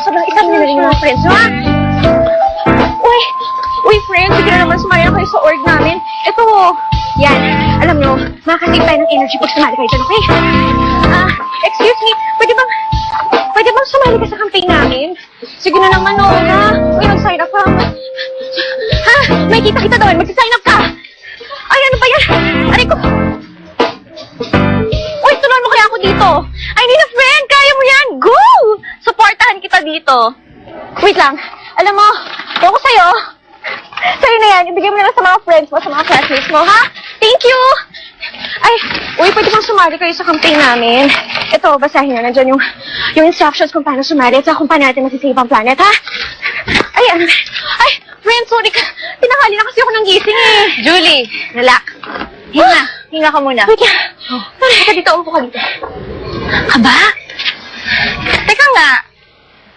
sobrang excited na rin yung mga friends, ha? Uy, friends, sige na naman sumali na kayo sa org namin. Ito, yan. Alam nyo, makakasave tayo ng energy pag sumali kayo dyan, okay? Excuse me, pwede bang sumali ka sa campaign namin? Sige na naman, ha? Uy, mag-sign up ka. Ha? May kita-kita doon, mag-sign up ka. Ay, ano ba yan? Aray ko. Uy, tulungan mo kaya ako dito. I need a friend, kaya mo yan. Go! Supportahan kita dito. Wait lang. Alam mo, ako sa'yo. Sa'yo na yan. Ibigay mo na lang sa mga friends mo, sa mga classmates mo, ha? Thank you! Ay, uy, pwede bang sumali kayo sa campaign namin? Ito, basahin na. Nandiyan yung instructions kung paano sumali at kung paano natin masisave ang planet, ha? Ay, friend, sorry ka. Tinanghali na kasi ako ng gising, eh. Julie, relax. Hinga ka muna. Wait lang. Teka dito, upo ka dito. Aba? Teka nga,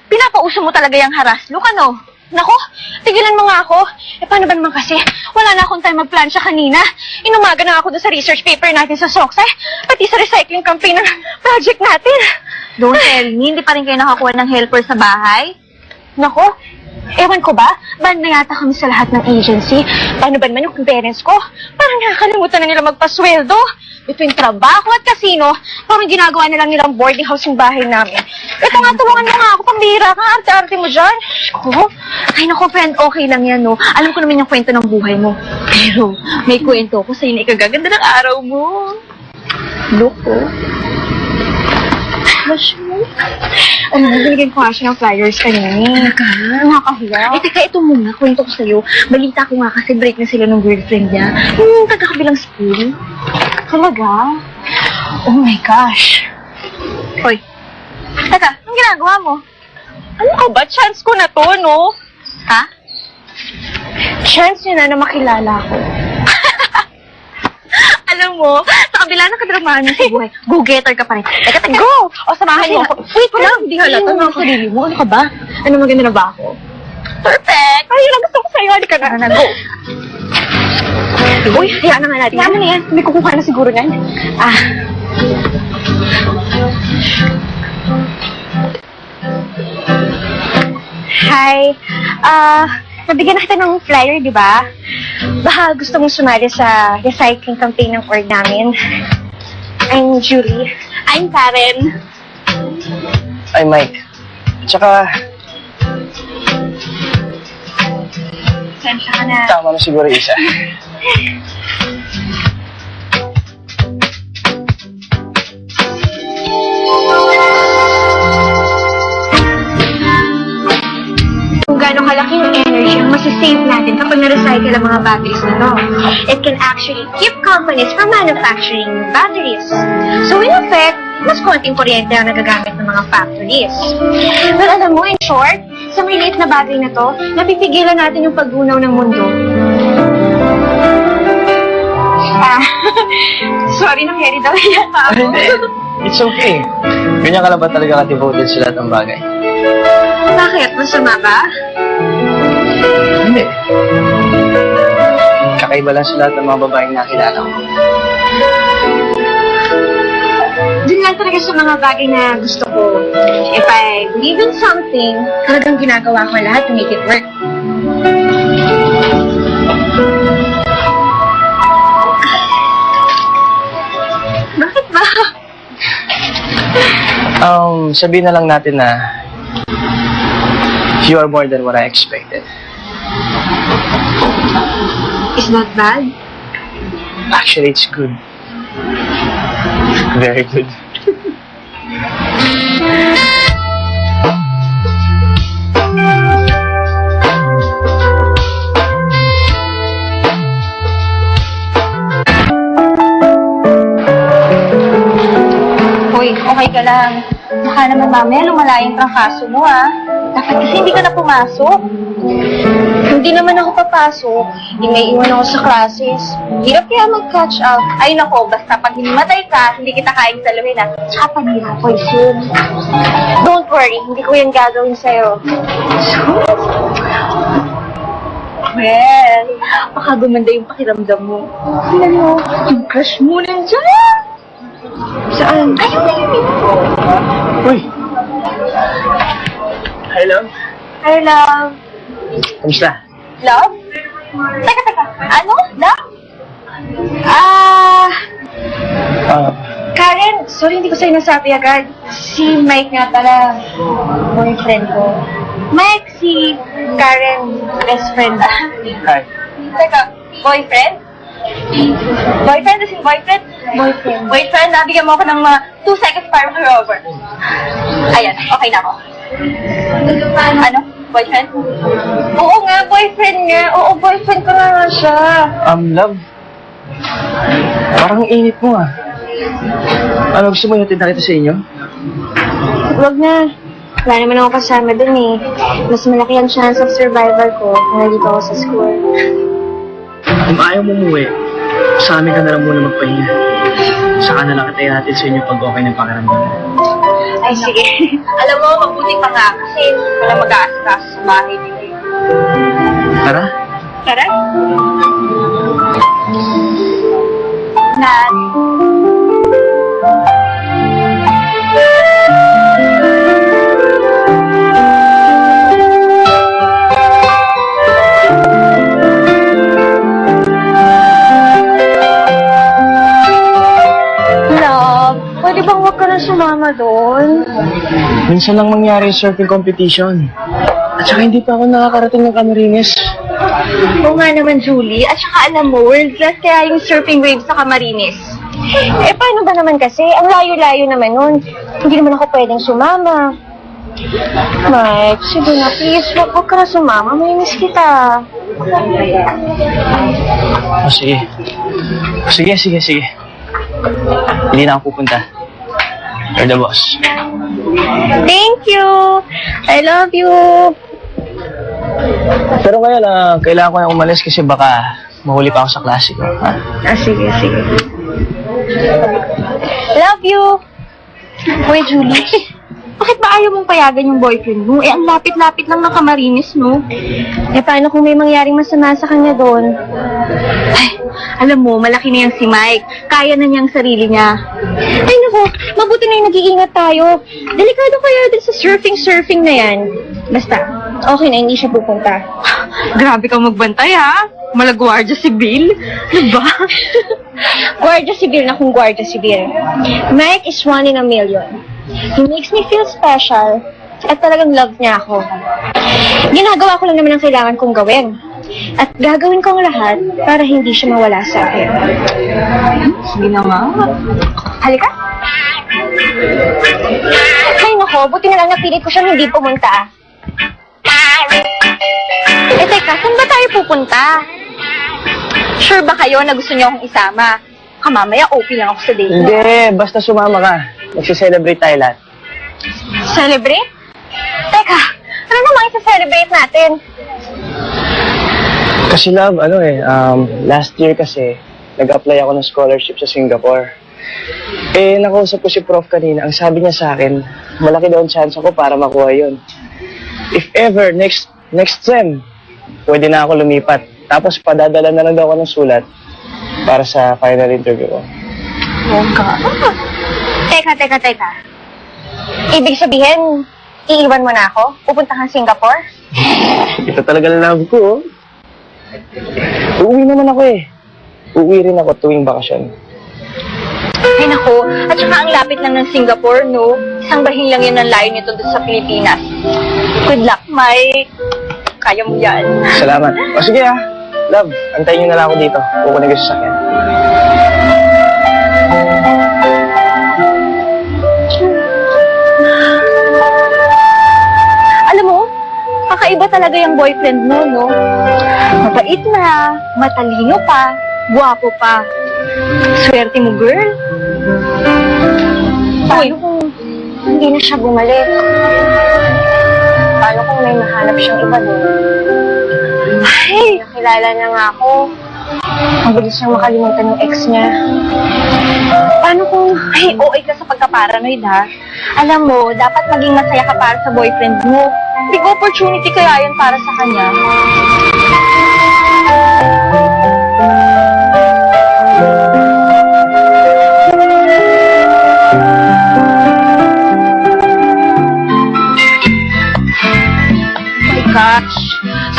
pinapauso mo talaga yung harass look, ano? Nako, tigilan mo nga ako. Paano ba naman kasi? Wala na akong time mag-plansya kanina. Inumaga na ako doon sa research paper natin sa SOCSAI, pati sa recycling campaign ng project natin. Don't tell me, hindi pa rin kayo nakakuha ng helper sa bahay? Nako, ewan ko ba? Ban na yata kami sa lahat ng agency. Paano ba naman yung parents ko? Parang nakakalimutan na nila magpasweldo. Between trabaho at kasino, parang ginagawa na lang nilang boarding house yung bahay namin. Ito nga, tulungan mo nga ako, pambira ka, arte-arte mo dyan. Ko? Ay naku, friend, okay lang yan, no? Alam ko naman yung kwento ng buhay mo. Pero, may kwento ko sa'yo na ikagaganda ng araw mo. Look, oh. Ano, binigyan ko nga siya ng flyers kanina. Nakakahiya. Eh, teka, ito muna, kwento ko sa'yo. Balita ko nga kasi break na sila ng girlfriend niya. Taga-kabilang school. Talaga? Oh my gosh. Hoy, teka, anong ginagawa mo? Ano ka ba? Chance ko na to, no? Ha? Chance niya na makilala ko. Alam mo, sa kabila ng kadramahan mo sa buhay, go-getter ka pa rin. Teka. Go! O, samahan mo ako. Wait lang, Hindi halata ng sarili mo. Ano ka ba? Ano, maganda na ba ako? Perfect! Ay, yun ang gusto ko sa'yo. Halika na. Go! Uy, hayaan na nga natin. Hayaan mo na yan. May kukuha na siguro yan. Hi. Nabigyan na kita ng flyer, di ba? Baka gusto mong sumali sa recycling campaign ng org namin. I'm Julie. I'm Karen. I'm Mike. Tsaka, Sensya ka na. tama na siguro isa. Kung gano'ng kalaking energy ang masisave natin kapag na-recycle ang mga batteries na to. It can actually keep companies from manufacturing batteries. So in effect, mas konting kuryente ang nagagamit ng mga factories. Well, alam mo, in short, sa maliit na battery na to, napipigilan natin yung paggunaw ng mundo. Sorry, na-carry daw yata ako. Hindi. It's okay. Ganyan ka lang ba talaga ka-devoted sa lahat ng bagay? Bakit? Masama ba? Hindi. Kakaiba lang sa lahat ng mga babaeng nakilala ko. Doon lang talaga sa mga bagay na gusto ko. If I believe in something, talagang ginagawa ko lahat to make it work. Bakit ba? Sabihin na lang natin na you are more than what I expected. Is that bad? Actually, it's good. Very good. Hoy, okay ka lang. Baka naman mamaya lumala yung trangkaso mo, ha? Dapat kasi hindi ka na pumasok. Hindi naman ako papasok. Hindi may iwan ako sa classes. Hirap kaya mag-catch up. Ay nako, basta pag hinimatay ka, hindi kita kain sa lumin, ha? Tsaka panira, poison. Don't worry, hindi ko yan gagawin sa'yo. Well, baka gumanda yung pakiramdam mo. Tingnan mo, yung crush mo nandiyan. Saan? Ayun na yun. Uy! Hi, love. Hi, love. Kamusta? Love? Teka. Ano? Love? Karen, sorry hindi ko sa'yo nasabi agad. Si Mike nga pala, boyfriend ko. Mike, si Karen, best friend. Hi. Teka, boyfriend? Boyfriend? As in boyfriend? Boyfriend. Boyfriend, nabigyan mo ako ng 2 seconds para mag-over. Ayan, okay na ako. Ano? Boyfriend? Oo nga, boyfriend nga. Oo, boyfriend ko na nga siya. Love. Parang init mo ah. Ano, gusto mo hatid na kita sa inyo? Huwag na. Wala naman ako kasama dun eh. Mas malaki ang chance of survival ko kung nandito ako sa school. Kung ayaw mo umuwi, sa amin ka na lang muna magpahinga. Saka na lang kita hatid sa inyo pag okay ng pakiramdam mo. Ay, sige. Alam mo, mabuti pa nga kasi wala mag-aasikaso sa bahay dito. Tara. Tara. Nat. Love, pwede bang huwag ka na sumama doon? Minsan lang mangyari yung surfing competition. At saka hindi pa ako nakakarating ng Camarines. Oo nga naman, Julie. At saka alam mo, world class kaya yung surfing waves sa Camarines. Eh, paano ba naman kasi? Ang layo-layo naman nun. Hindi naman ako pwedeng sumama. Mike, sige na, please. Huwag ka na sumama. Mamimiss kita. Oh, sige. Sige. Hindi na ako pupunta. You're the boss. Thank you! I love you! Pero ngayon, kailangan ko na umalis kasi baka mahuli pa ako sa klase ko. Ha? Sige. Love you! Hoy, Julie. Bakit ba ayaw mong payagan yung boyfriend mo? Eh, ang lapit-lapit lang ng Camarines, no? Eh, paano kung may mangyaring masama sa kanya doon? Ay, alam mo, malaki na yung si Mike. Kaya na niyang sarili niya. Ay, naku, mabuti na yung nag-iingat tayo. Delikado kaya din sa surfing na yan. Basta, okay na, hindi siya pupunta. Grabe kang magbantay, ha? Malagwardya sibil. Diba? Gwardiya sibil na kung gwardiya sibil. Mike is 1 in a million. He makes me feel special at talagang love niya ako. Ginagawa ko lang naman ang kailangan kong gawin. At gagawin ko ang lahat para hindi siya mawala sa akin. Sige na nga. Halika. Ay nako, buti na lang napilit ko siyang hindi pumunta. Eh teka, saan ba tayo pupunta? Sure ba kayo na gusto niyo akong isama? Mamaya okay lang ako sa date. Hindi, basta sumama ka. Magsi-celebrate tayo lahat. Celebrate? Teka, ano naman isa-celebrate natin? Kasi love, last year kasi, nag-apply ako ng scholarship sa Singapore. Eh, nakausap ko si Prof kanina. Ang sabi niya sa akin, malaki daw ang chance ako para makuha yun. If ever, next sem, pwede na ako lumipat. Tapos padadala na lang daw ako ng sulat para sa final interview ko. Oh, God. Teka. Ibig sabihin, iiwan mo na ako? Pupunta kang Singapore? Ito talaga love ko, oh. Uuwi naman ako eh. Uuwi rin ako tuwing bakasyon. Ay naku, at saka ang lapit lang ng Singapore, no? Isang bahing lang yun ang layo nito doon sa Pilipinas. Good luck, Mike. Kaya mo yan. Salamat. O sige ah. Love, antayin niyo na lang ako dito. Kukunin ko sa sakyan. Alam mo, kakaiba talaga yung boyfriend mo, no? Mabait na, matalino pa, guwapo pa. Swerte mo, girl. Paano kung hindi na siya bumalik? Paano kung may mahanap siyang iba doon? Ay, nakilala na nga ako. Ang bilis niyang makalimutan yung ex niya. Paano kung... Ay, OA ka sa pagka-paranoid, ha? Alam mo, dapat maging masaya ka para sa boyfriend mo. Big opportunity kaya yun para sa kanya.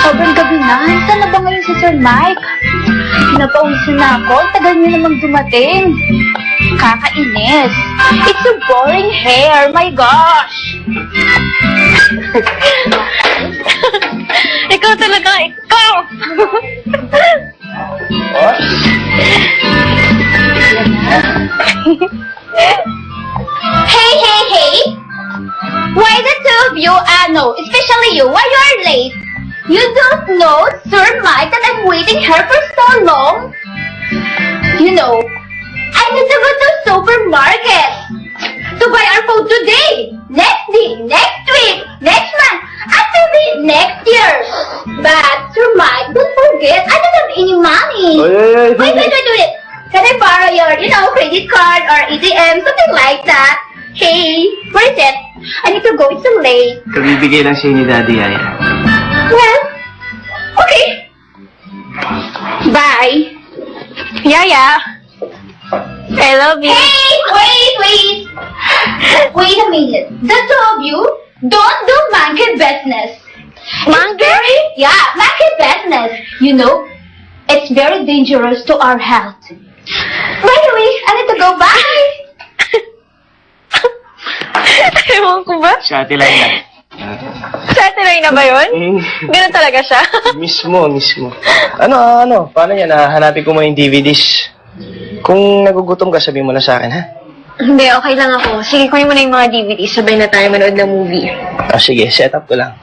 Sobrang gabi na. Saan na ba ngayon si Sir Mike? Pinapawisan na ako. Tagal niyo namang dumating. Kakainis. It's a boring hair. My gosh. Ikaw talaga, ikaw! Hey! Why the two of you, no, especially you, why you are late? You don't know, Sir Mike, that I'm waiting here for so long? You know, I need to go to supermarket to buy our food today, next week, next month, actually next year. But, Sir Mike, don't forget, I don't have any money. Wait. Can I borrow your, credit card or ATM, something like that? Hey, where is it? I need to go, it's so late. Kabibigay lang siya ni Daddy ay. Well, okay. Bye. Yaya! I love you. Hey, wait. Wait a minute. The two of you, don't do monkey business. Monkey? Yeah, monkey business. You know, it's very dangerous to our health. By the way, I need to go. Bye. Ewan ko ba? Sa ate Laila. Sa Ate na ba yun? Ganun talaga siya? Mismo. Ano? Paano yan? Hanapin ko muna yung DVDs. Kung nagugutom ka, sabihin mo na sa akin, ha? Hindi, okay lang ako. Sige, kunin mo na yung mga DVD. Sabay na tayo manood ng movie. Sige, set up ko lang.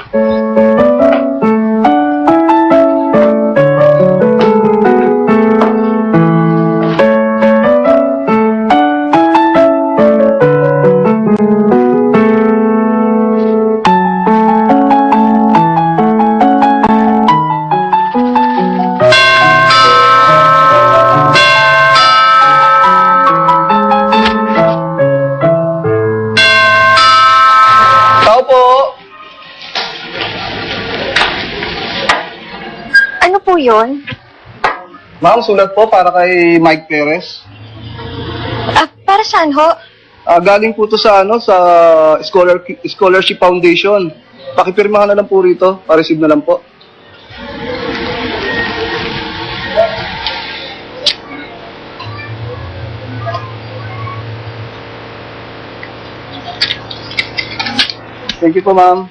Tao po! Ano po yun? Ma'am, sulat po para kay Mike Perez. Para saan ho? Galing po to sa sa Scholarship Foundation. Pakipirmahan na lang po rito, pa-receive na lang po. Thank you po, ma'am.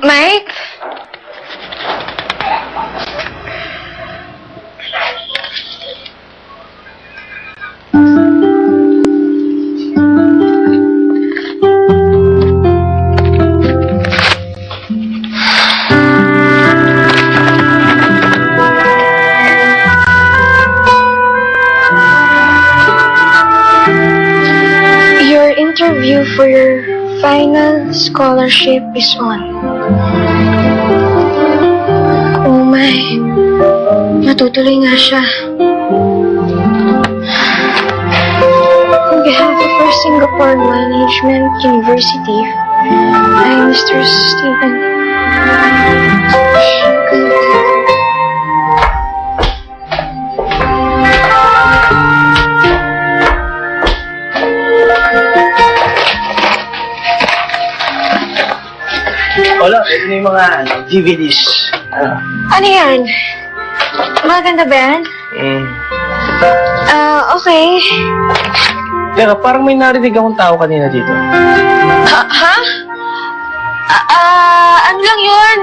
Mike? Your interview for your final scholarship is on. Oh my, matutuloy nga siya. On behalf of our Singapore Management University, I'm Mr. Stephen. Wala, ito na yung mga DVDs. Ano yan? Maganda ba yan? Okay. Teka, parang may narinig akong tao kanina dito. Ha? Ano lang yun?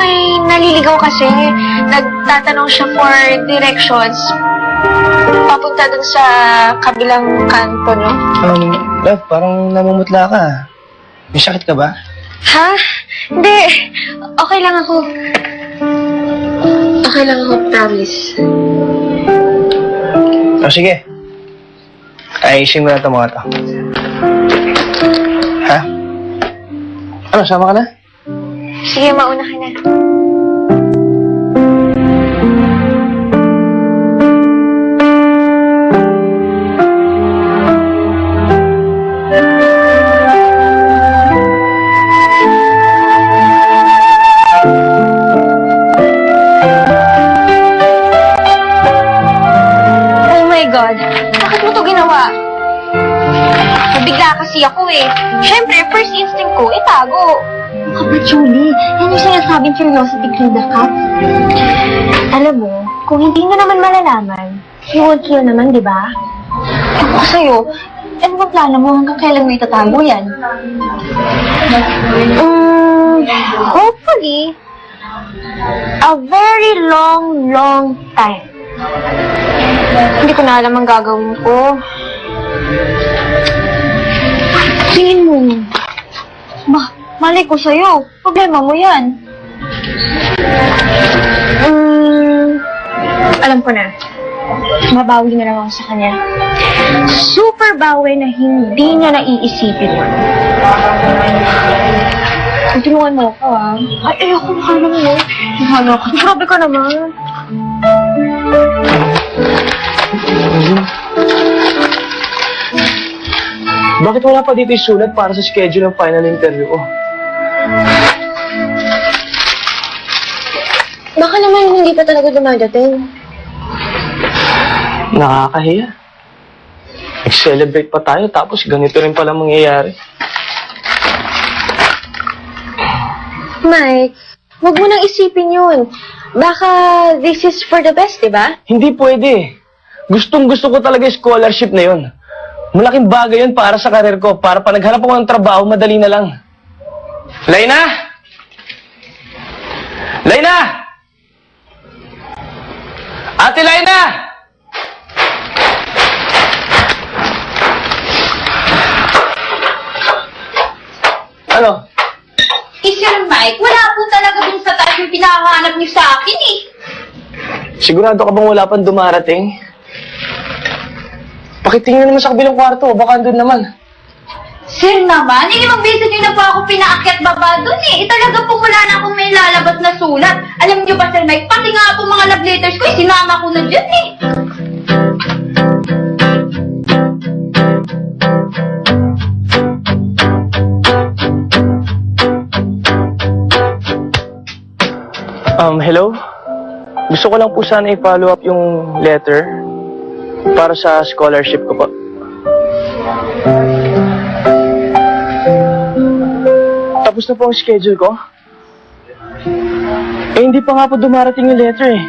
May naliligaw kasi. Nagtatanong siya for directions. Papunta dun sa kabilang kanto, no? Love, parang namumutla ka. May sakit ka ba? Ha? Hindi. Okay lang ako. Promise. Sige. Ayusin mo na ito mga to. Ha? Ano, sama ka na? Sige, mauna ka na. Nabigla kasi ako eh. Siyempre, first instinct ko, itago. Aba, Julie, yan yung sinasabing curiosity killed the cat. Alam mo, kung hindi mo naman malalaman, you won't kill naman, di ba? Ako sa'yo, ano bang plano mo hanggang kailan mo itatago yan? Hopefully, a very long, long time. Hindi ko na alam ang gagawin ko. Tingin mo. Malay ko sa'yo. Problema mo yan. Alam ko na. Mabawi na lang ako sa kanya. Super bawi na hindi niya naiisipin. Tulungan mo ako, ah. Ay, ayoko na ka naman, eh. Mahalo ako. Grabe ka naman. Bakit wala pa dito yung sulat para sa schedule ng final interview ko? Baka naman hindi pa talaga dumadating. Nakakahiya. Nag-celebrate pa tayo tapos ganito rin pala mangyayari. Mike, wag mo nang isipin yun. Baka this is for the best, diba? Hindi pwede. Gustong-gusto ko talaga yung scholarship na yun. Malaking bagay yun para sa karir ko. Para pa naghanap ako ng trabaho, madali na lang. Laina! Laina! Ate Laina! Ano? Sir Mike, wala po talaga dun sa taas yung pinahanap niyo sa akin eh. Sigurado ka bang wala pang dumarating? Pakitingin naman sa kabilang kwarto, baka andun naman. Sir naman, ilimang beses niyo na po ako pinaakyat baba dun eh. Talaga po wala na akong may lalabas na sulat. Alam niyo ba, Sir Mike, pati nga po mga love letters ko, sinama ko na dyan eh. Hello? Gusto ko lang po sana i-follow up yung letter para sa scholarship ko po. Tapos na po ang schedule ko? Hindi pa nga po dumarating yung letter eh.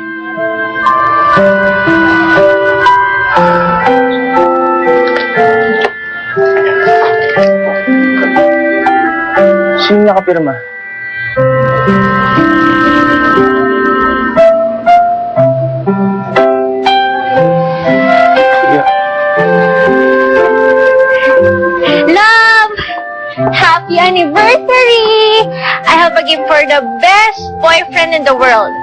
Sino nakapirma? Happy anniversary! I have a gift for the best boyfriend in the world.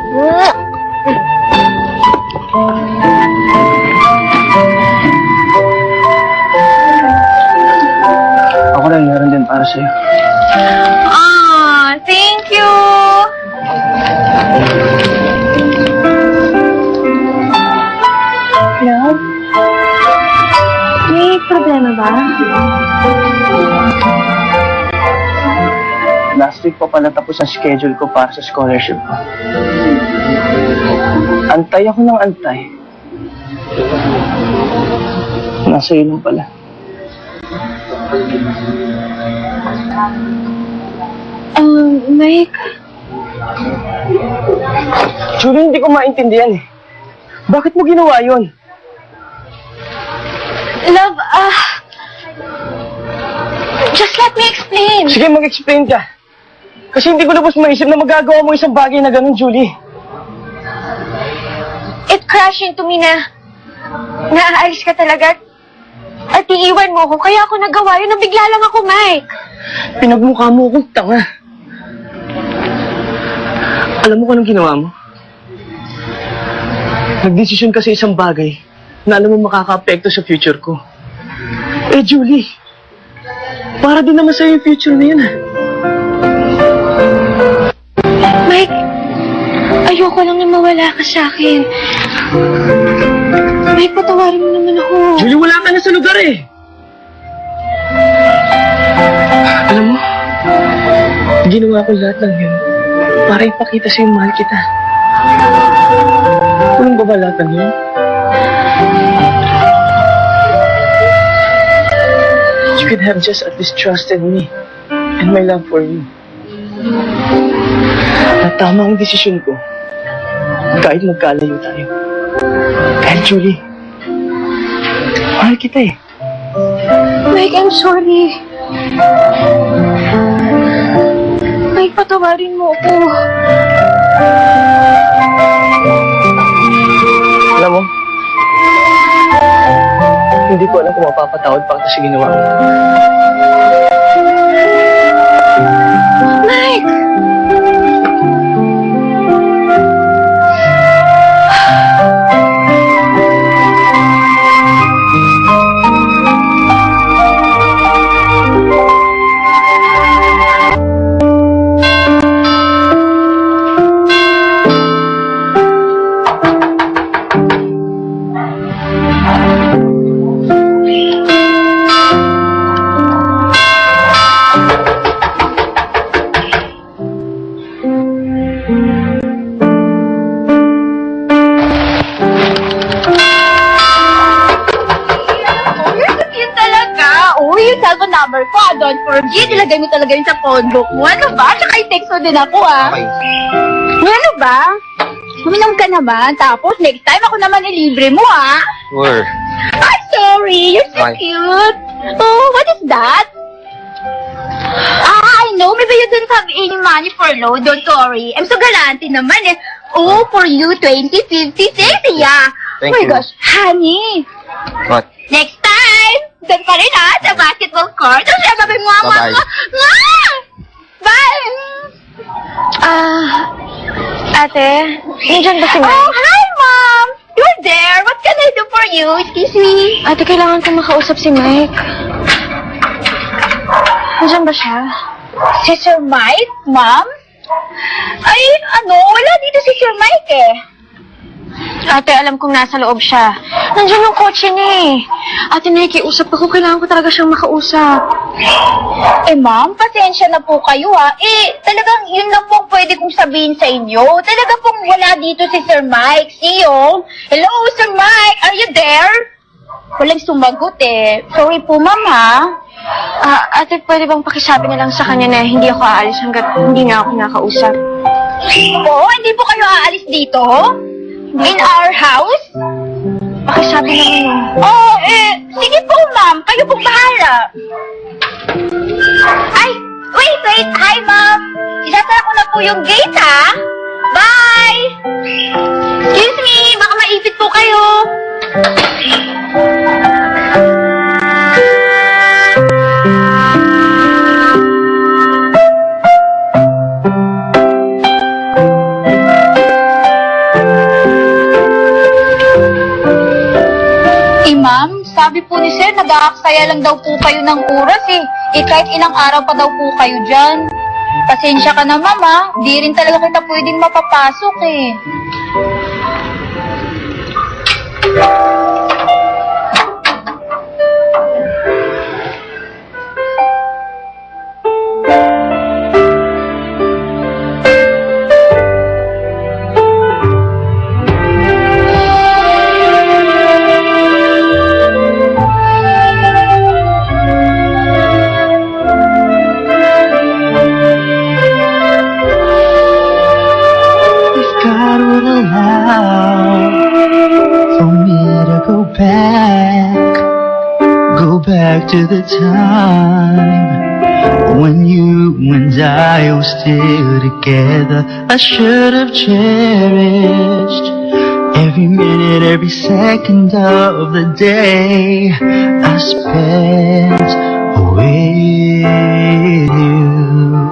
Ako rin, meron din para sa'yo. Thank you! Love? May problema ba? Last week pa pala tapos ang schedule ko para sa scholarship ko. Antay ako ng antay. Nasa iyo lang pala. Mike? Julie, hindi ko maintindihan eh. Bakit mo ginawa yun? Love, just let me explain. Sige, mag-explain ka. Kasi hindi ko lubos maisip na magagawa mo isang bagay na ganun, Julie. It crashed into me na naaalis ka talaga at iiwan mo ko. Kaya ako nagawa yun. Nabigla lang ako, Mike. Pinagmukha mo akong tanga. Alam mo kung anong ginawa mo? Nagdesisyon ka sa isang bagay na alam mo makaka-apekto sa future ko. Julie, para din naman sa'yo yung future na yan, Mike, ayoko lang na mawala ka sa akin. Mike, patawarin mo naman ako. Julie, wala ka na sa lugar eh. Alam mo, ginawa ko lahat ng yun para ipakita sa'yo mahal kita. Walang babalatan yun. could have just at least trusted me and my love for you. At tama ang desisyon ko. Kahit magkalayo tayo. Dahil Julie, mahal kita eh. Mike, I'm sorry. Mike, patawarin mo ako. Alam mo, hindi ko alam kung mapapatawad pa kita sa ginawa ko. Mike! Number ko, don't forget, ilagay mo talaga yun sa phone book mo. Ano ba? Tsaka i-text mo din ako, Okay. Ano ba? Uminom ka naman, tapos next time ako naman ilibre mo, Sure. Ay, sorry, you're so Bye. cute. Oh, what is that? I know, maybe you don't have any money for load, don't worry. I'm so galante naman eh. Oh, for you, 20, 50, 60, yeah. Thank oh my you. gosh, honey. What? Next time, doon pa rin sa basketball court. Tapos sabi mo, Bye-bye. Bye! Ate, nandiyan ba si Mike? Oh, hi, Mom! You're there. What can I do for you? Excuse me. Ate, kailangan ko makausap si Mike. Nandiyan ba siya? Si Sir Mike, Mom? Ay, wala dito si Sir Mike eh. Ate, alam kong nasa loob siya. Nandiyan yung kotse niya eh. Ate, nakikiusap ako. Kailangan ko talaga siyang makausap. Ma'am, pasensya na po kayo talagang yun lang pong pwede kong sabihin sa inyo. Talaga pong wala dito si Sir Mike. See you. Hello, Sir Mike. Are you there? Walang sumagot eh. Sorry po, Ma'am Ate, pwede bang pakisabi na lang sa kanya na hindi ako aalis hanggat hindi nga ako nakausap? Oo, hindi po kayo aalis dito? In our house? Pakisabi naman yun. Oh, sige po, Ma'am. Kayo pong bahala. Ay, wait. Hi, Ma'am. Isasara ko na po yung gate, Bye! Excuse me, baka maipit po kayo. Ma'am, sabi po ni Sir, nag-aaksaya lang daw po kayo ng oras kahit ilang araw pa daw po kayo dyan. Pasensya ka na, Ma'am, di rin talaga kita pwedeng mapapasok God would allow for me to go back to the time when you and I were still together. I should have cherished every minute, every second of the day I spent with you.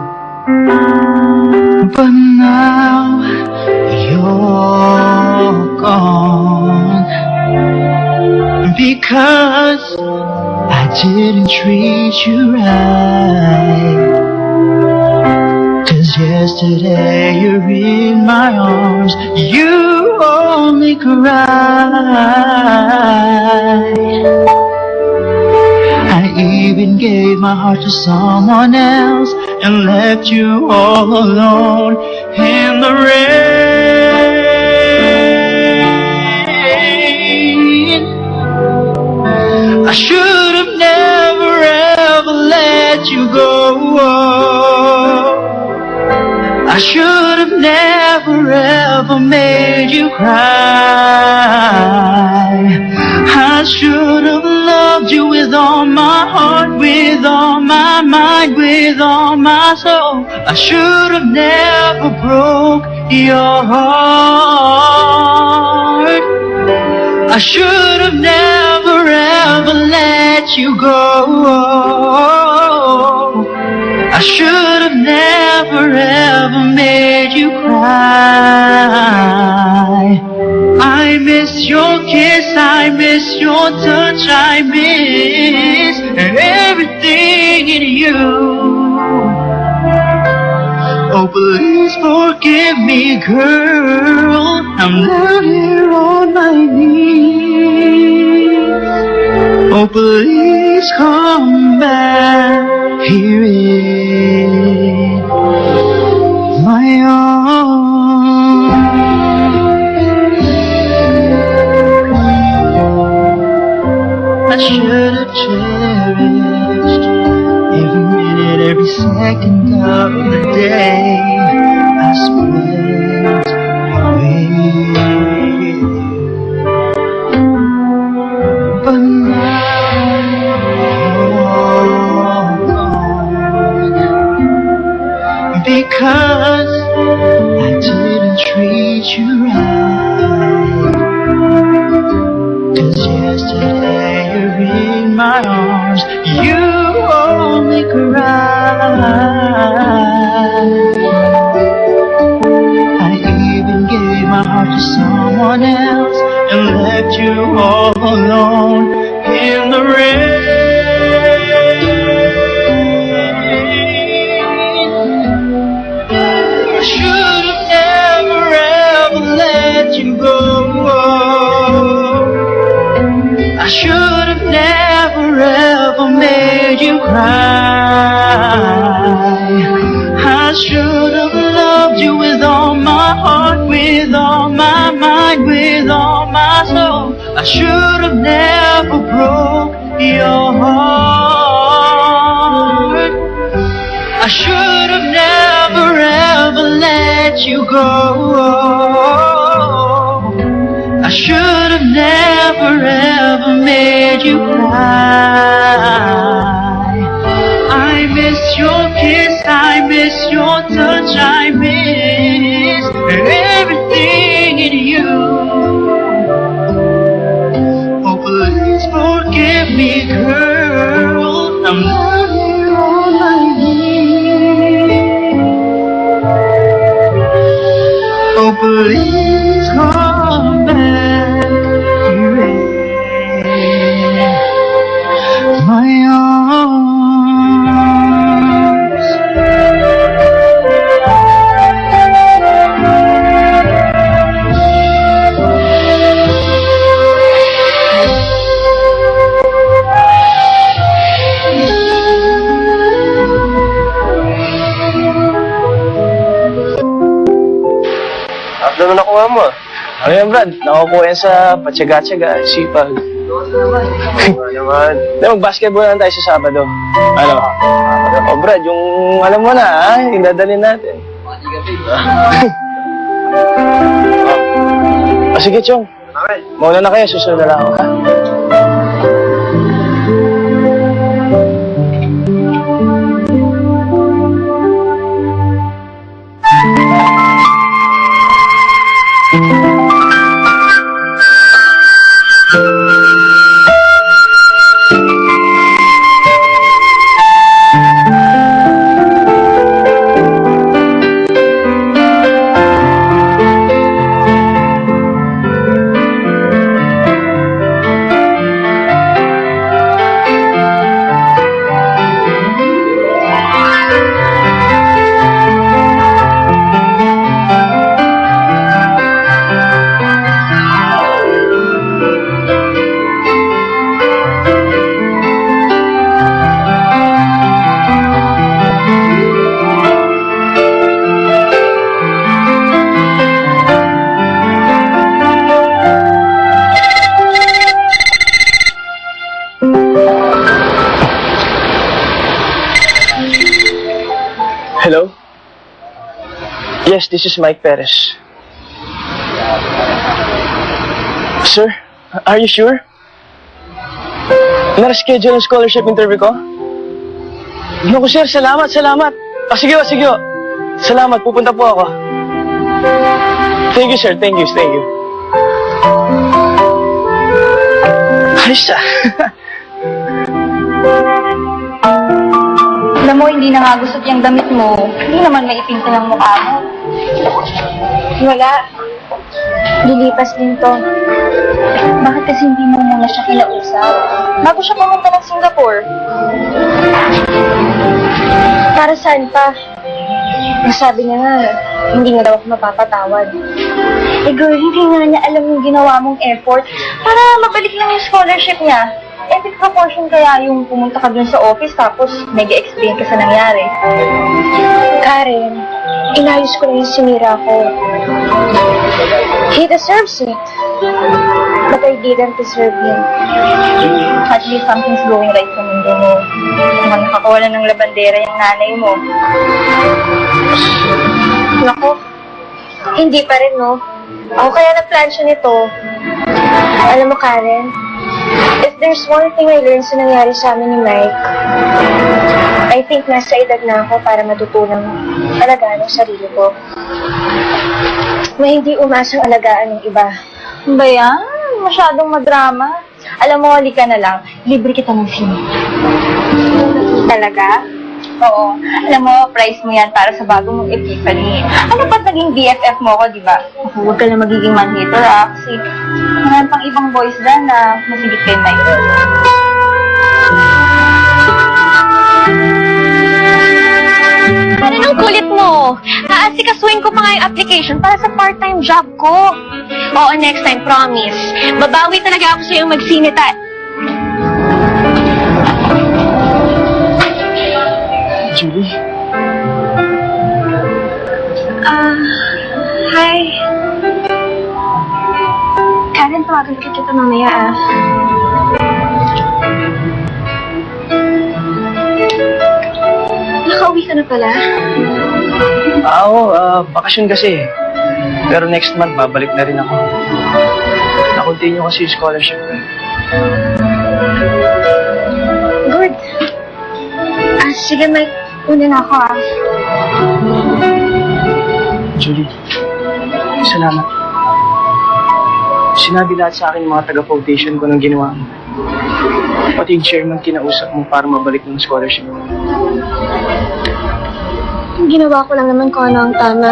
But now you're gone because I didn't treat you right. 'Cause yesterday you're in my arms, you only cry. I even gave my heart to someone else and left you all alone in the rain. I should have never should have never ever made you cry. I should have loved you with all my heart, with all my mind, with all my soul. I should have never broke your heart. I should have never ever let you go. I should have never ever made you cry. I miss your kiss, I miss your touch, I miss everything in you. Oh, please forgive me, girl. I'm down here on my knees. Oh, please come back here in my arms. I should have cherished every minute, every second of the day I spent with you. But now you're gone, because I didn't treat you right. 'Cause yesterday you're in my arms, you only cry. I even gave my heart to someone else and left you all alone in the rain. I should have never ever let you go. I should have never ever made you cry. I should have loved you with all my heart, with all my mind, with all my soul. I should have never broke your heart. I should have never ever let you go. I should have never ever made you cry. I miss your kiss, I miss your touch, I miss everything in you. Oh, please forgive me, girl. I'm down here on my knees. Oh, please come back here in my arms. After na nakuha mo. Ano yan, Brad? Nakukuha yan sa patsaga-tsaga, sipag. Naman. Mag-basketball na tayo sa Sabado. Ano? Oh, Brad, yung alam mo na, ha? Yung dadalhin natin. Sige, Chong. Mauna na kayo, susunod na lang ako, ha? Yes, this is Mike Perez. Sir, are you sure? Na-reschedule ang scholarship interview ko? Naku sir, salamat. Sige o. Salamat, pupunta po ako. Thank you sir, thank you. Ayos ah. Alam mo, hindi na nga gusot yung damit mo. Hindi naman maipinta ng mukha mo. Wala. Lilipas din to. Bakit kasi hindi mo muna siya kinausap? Bago siya pumunta ng Singapore. Para saan pa? Nasabi niya nga, hindi nga daw ako mapapatawad. Eh girl, hindi nga niya alam yung ginawa mong effort para mabalik lang yung scholarship niya. Epic proportion kaya yung pumunta ka dun sa office tapos nag-explain ka sa nangyari. Karen, inayos ko lang yung sinira ko. He deserves it. But I didn't deserve him. At least something's going right sa mundo mo. Naman nakakawalan ng labandera yung nanay mo. Nako, hindi pa rin, no? Ako kaya na-plan siya nito. Alam mo, Karen, if there's one thing I learned sa nangyari sa amin ni Mike, I think nasa edad na ako para matutunang alagaan ang sarili ko. Na hindi umasang alagaan ng iba. Ba yan? Masyadong madrama. Alam mo, halika na lang. Libre kita ng film. Talaga? Oo. Alam mo, price mo yan para sa bago mong epiphany. Ano ba't naging BFF mo ko, di ba? Huwag ka na magiging man-hater, kasi mayroon pang ibang boys dyan na masigit kay Mike. Karen, ang kulit mo. Aasikasuhin ko pa nga yung application para sa part-time job ko. Oo, next time, promise. Babawi talaga ako sa'yo magsinita. Julie? Hi. Karen, tawagan ka kita mamaya, Nakauwi ka na pala? Oo, bakasyon kasi. Pero next month, babalik na rin ako. Na-continue kasi yung scholarship ko. Good. Sige, Mike. Una na ako, Julie, salamat. Sinabi lahat sa akin ng mga taga-foundation ko ng ginawa mo. Pati yung chairman kinausap mo para mabalik ng scholarship mo. Ginawa ko lang naman kung ano ang tama.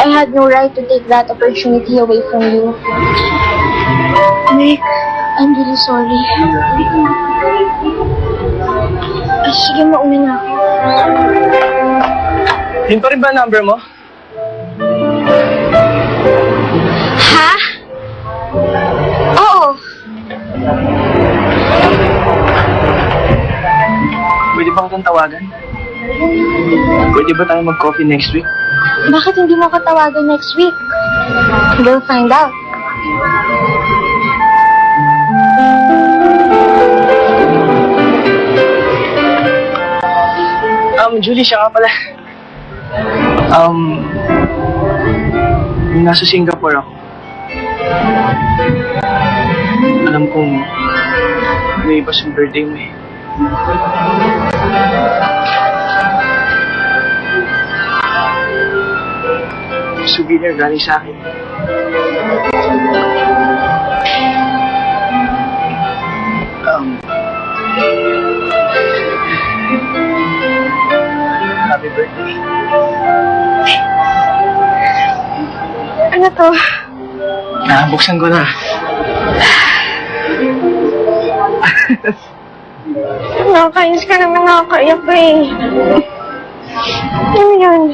I had no right to take that opportunity away from you. Mike, I'm really sorry. Sige, mauna na ako. Yun pa rin ba ang number mo? Ha? Oo. Pwede ba kitang tawagan? Pwede ba tayo mag-coffee next week? Bakit hindi mo katawagan next week? We'll find out. Julie, siya nga pala. Nasa Singapore ako. Alam kong may iba sa birthday mo eh. Souvenir galing sa akin. Happy birthday. Ano to? Buksan ko na. Nakakainis ka naman, nakakaiyak ka eh. Ano yun?